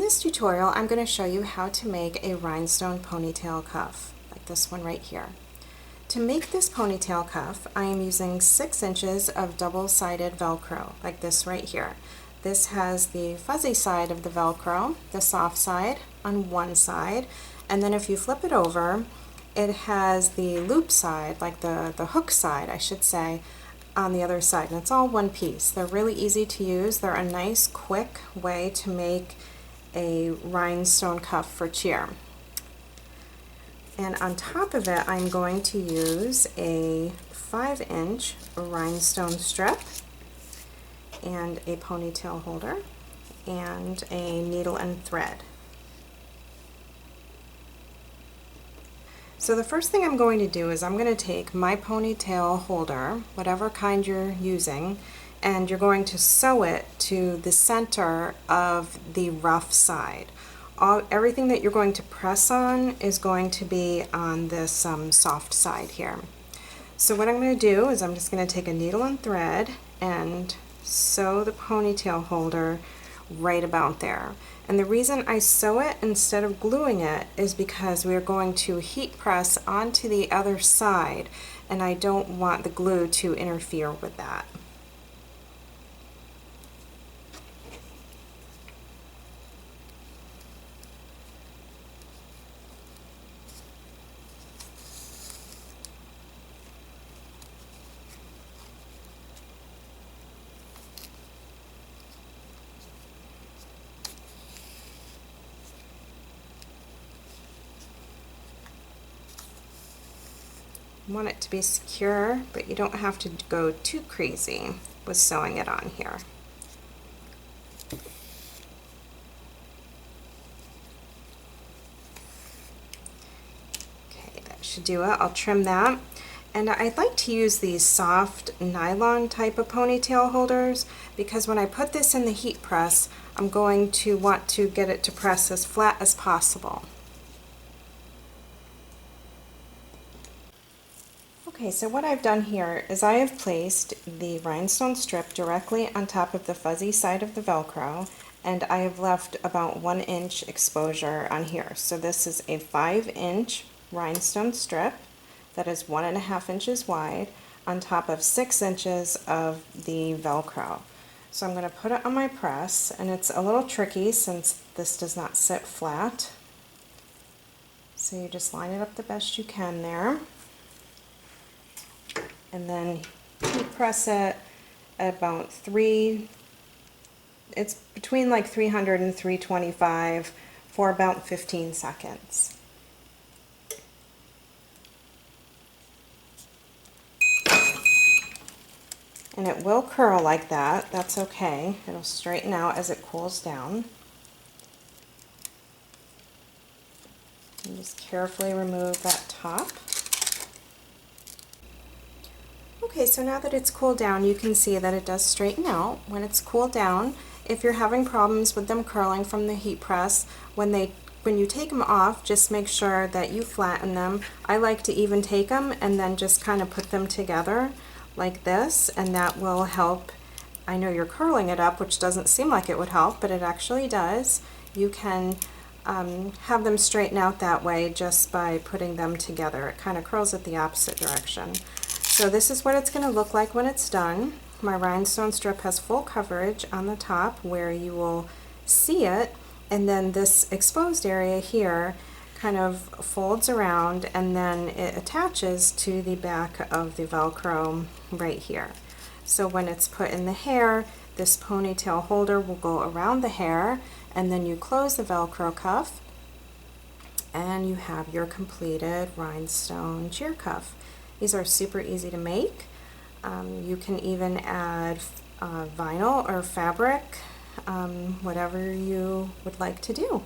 this tutorial, I'm going to show you how to make a rhinestone ponytail cuff, like this one right here. To make this ponytail cuff, I am using 6 inches of double-sided Velcro, like this right here. This has the fuzzy side of the Velcro, the soft side, on one side, and then if you flip it over, it has the loop side, like the hook side, I should say, on the other side, and it's all one piece. They're really easy to use. They're a nice, quick way to make a rhinestone cuff for cheer. And on top of it, I'm going to use a 5-inch rhinestone strip and a ponytail holder and a needle and thread. So the first thing I'm going to do is I'm going to take my ponytail holder, whatever kind you're using, and you're going to sew it to the center of the rough side. Everything that you're going to press on is going to be on this soft side here. So what I'm going to do is I'm just going to take a needle and thread and sew the ponytail holder right about there. And the reason I sew it instead of gluing it is because we are going to heat press onto the other side, and I don't want the glue to interfere with that. You want it to be secure, but you don't have to go too crazy with sewing it on here. Okay, that should do it. I'll trim that. And I'd like to use these soft nylon type of ponytail holders because when I put this in the heat press, I'm going to want to get it to press as flat as possible. Okay, so what I've done here is I have placed the rhinestone strip directly on top of the fuzzy side of the Velcro, and I have left about 1 inch exposure on here. So this is a 5-inch rhinestone strip that is 1.5 inches wide on top of 6 inches of the Velcro. So I'm going to put it on my press, and it's a little tricky since this does not sit flat. So you just line it up the best you can there. And then heat press it at about it's between like 300 and 325 for about 15 seconds. And it will curl like that, that's okay. It'll straighten out as it cools down. And just carefully remove that top. Okay, so now that it's cooled down, you can see that it does straighten out when it's cooled down. If you're having problems with them curling from the heat press, when you take them off, just make sure that you flatten them. I like to even take them and then just kind of put them together like this, and that will help. I know you're curling it up, which doesn't seem like it would help, but it actually does. You can have them straighten out that way just by putting them together. It kind of curls it the opposite direction. So this is what it's going to look like when it's done. My rhinestone strip has full coverage on the top where you will see it, and then this exposed area here kind of folds around and then it attaches to the back of the Velcro right here. So when it's put in the hair, this ponytail holder will go around the hair, and then you close the Velcro cuff and you have your completed rhinestone cheer cuff. These are super easy to make. You can even add vinyl or fabric, whatever you would like to do.